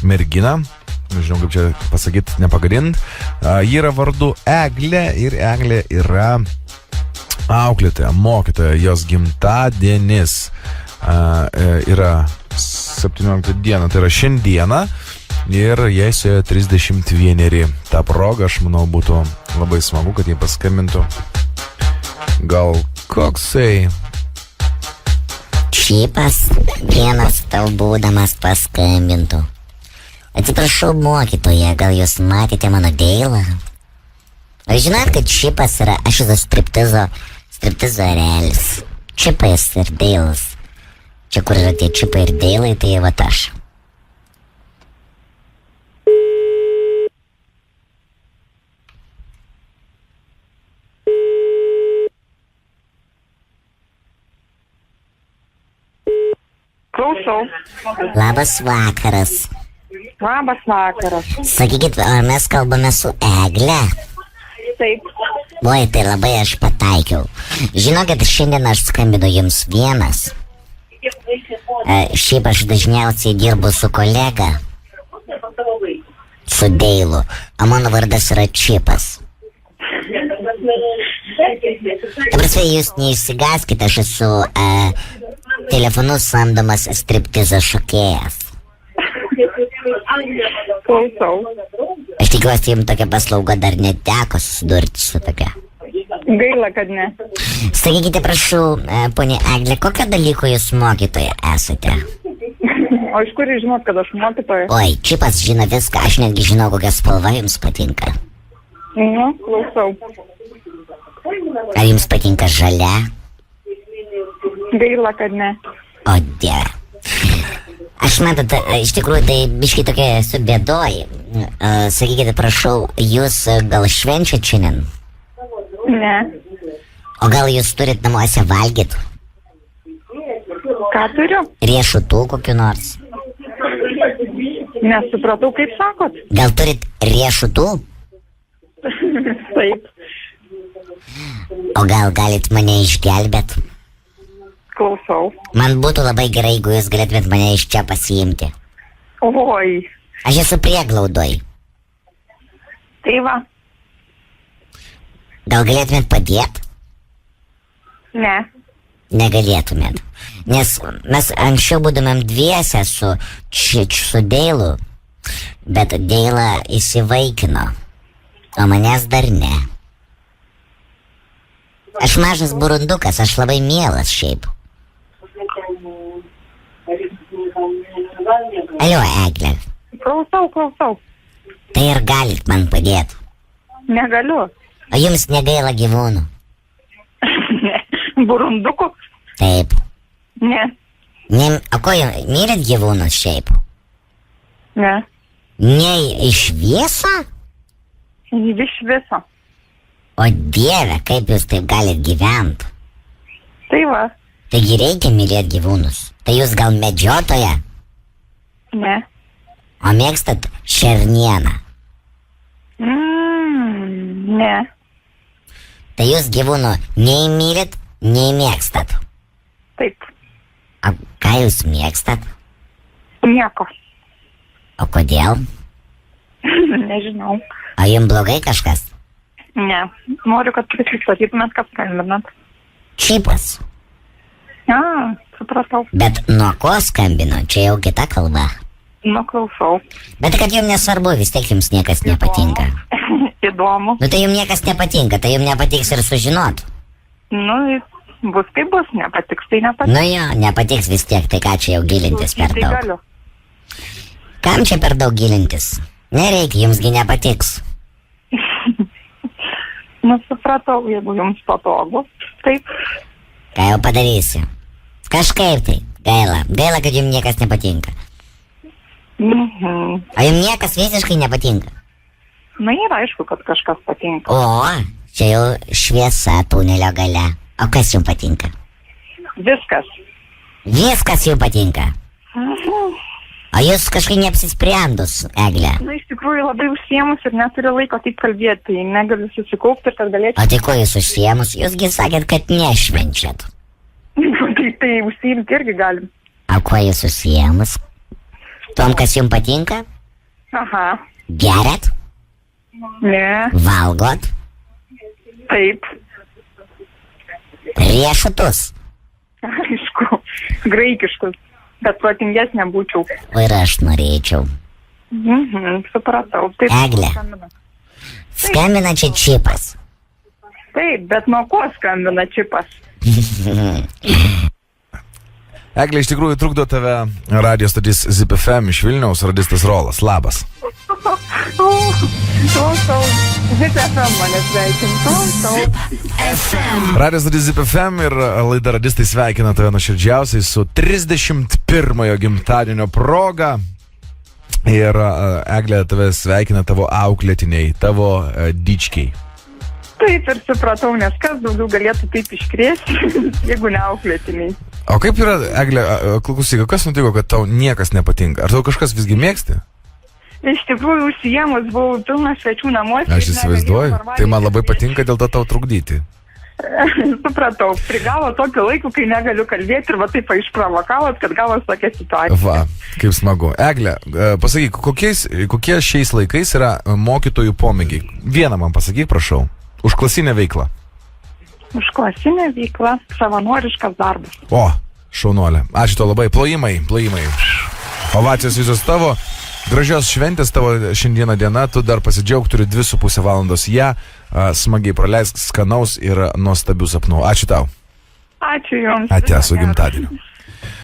merginą. Nežinau, kaip čia pasakyti, nepagadint. Ji yra vardu Eglė ir Eglė yra auklėtoja, mokytoja. Jos gimtadienis yra 17 dieną, tai yra šiandieną. Ir jai suėjo 31. Ta proga, aš manau, būtų labai smagu, kad jie paskambintų. Gal koksai Čipas vienas tau būdamas paskambintų. Atsiprašau, mokytoja, gal jūs matėte mano Deilą? Ar žinot, kad Čipas yra, aš esu striptizo erelis. Čipas ir Deilas. Čia kur yra tie Čipai ir Deilai, tai vat aš. Klausau. Labas vakaras. Labas vakaras. Sakykit, ar mes kalbame su Egle? Taip. Oi, tai labai aš pataikiau. Žinokit, šiandien aš skambinu jums vienas. Šiaip aš dažniausiai dirbu su kolega. Su Deilu. O mano vardas yra Čipas. Ta prasme, jūs neišsigaskite, aš esu telefonu samdomas striptizo šokėjas. Klausau. Aš tikiuosi, jums tokia paslauga dar neteko susidurti su tokia. Gaila, kad ne. Sakykite, prašau, ponė Eglė, kokio dalyko jūs mokytoja esate? O iš kur jūs žinot, kad aš mokytoja? Oi, Čipas žino viską, aš netgi žinau, kokia spalva jums patinka. Nu, klausau. Ar jums patinka žalia? Gaila, kad ne. O dieve. Aš matot, iš tikrųjų tai biškai tokia esu bėdoj. Sakykite, prašau, jūs gal švenčiat šiandien? Ne. O gal jūs turit namuose valgyt? Ką turiu? Riešutų kokiu nors? Nesupratau, kaip sakot. Gal turit riešutų? Taip. O gal galit mane išgelbėt? Klausau. Man būtų labai gerai, jeigu jūs galėtumėt mane iš čia pasiimti. Oi. Aš esu prieglaudoj. Tai va. Gal galėtumėt padėt? Ne. Negalėtumėt. Nes mes anksčiau būtumėm dviese su Deilu, bet Deila įsivaikino, o manęs dar ne. Aš mažas burundukas, aš labai mielas šiaip. Alio, Eglė. Klausau. Tai ir galit man padėti. Negaliu. O jums negaila gyvūnų? Burundukų? Taip. Ne. O ko jūs mylit gyvūnus šiaip? Ne. Nei iš viso? Iš viso. O dieve, kaip jūs taip galit gyventi? Tai va. Taigi reikia mylėti gyvūnus. Tai jūs gal medžiotoja? Ne. O mėgstat šernieną? Ne. Tai jūs gyvūnų nei mylit, nei mėgstat? Taip. O ką jūs mėgstat? Nieko. O kodėl? Nežinau. O jums blogai kažkas? Ne. Noriu, kad prisistatytumėt, kas skambinat. Čipas. Supratau. Bet nuo ko skambino? Čia jau kita kalba. Nu, klausau. Bet kad jums nesvarbu, vis tiek jums niekas nepatinka. Įdomu. Nu tai jums niekas nepatinka, tai jums nepatiks ir sužinot. Nu, bus kaip bus, nepatiks, tai nepatiks. Nu jo, nepatiks vis tiek, tai ką čia jau gilintis per Tai daug. galiu. Kam čia per daug gilintis? Nereikia, jumsgi nepatiks. Nu, supratau, jeigu jums patogu. Taip. Ką jau padarysi? Kažkaip tai, gaila, kad jums niekas nepatinka. O jums niekas visiškai nepatinka? Na, yra aišku, kad kažkas patinka. O, čia jau šviesa tunelio gale. O kas jums patinka? Viskas. Viskas jums patinka. O jūs kažkaip neapsisprendus, Eglė. Na, iš tikrųjų labai užsiemus ir neturiu laiko taip kalbėti, tai negaliu susikaupti ir kad galėčiau. O tai ko jūs užsiemus? Jūsgi sakėt, kad nešvenčiat. Tai užsiimti irgi galim. O kuo jūs užsiemus? Tom, kas jums patinka? Aha. Geriat? Ne. Valgot? Taip. Riešutus? Aišku. Graikiškus. Bet protingesnė būčiau. O ir aš norėčiau. Supratau. Taip. Egle. Skambina čia Čipas. Taip, bet nuo ko skambina Čipas? Eglė, iš tikrųjų trukdo tave radio stotis Zip FM iš Vilniaus, radistas Rolas. Labas. Klausau. Zip FM mane sveikint. Klausau. Radio stotis Zip FM ir laida radistai sveikina tave nuoširdžiausiai su 31 gimtadienio proga. Ir Eglė tave sveikina tavo auklėtiniai, tavo dičkiai. Taip ir supratau, nes kas daugiau galėtų taip iškrėsti, jeigu ne auklėtiniai. O kaip yra, Eglė, klausyk, kas nutiko, kad tau niekas nepatinka? Ar tau kažkas visgi mėgsti? Iš tikrųjų, užsijėmus buvau pilnas svečių namuose. Aš įsivaizduoju, tai man labai patinka dėl to tau trukdyti. Supratau, prigavo tokiu laiku, kai negaliu kalbėti ir va taip išprovokavot, kad gavos tokia situacija. Va, kaip smagu. Eglė, pasakyk, kokie šiais laikais yra mokytojų pomėgiai? Vieną man pasakyk, prašau. Užklasinę veiklą. Užklasinė veikla, savanoriškas darbas. O, šaunuolė. Ačiū tau labai. Plojimai. Ovacijos visos tavo. Gražios šventės tavo šiandieną diena. Tu dar pasidžiaug, turi 2,5 valandos. Ja, smagiai praleisk, skanaus ir nuostabių sapnų. Ačiū tau. Ačiū Jums. Ate su gimtadieniu.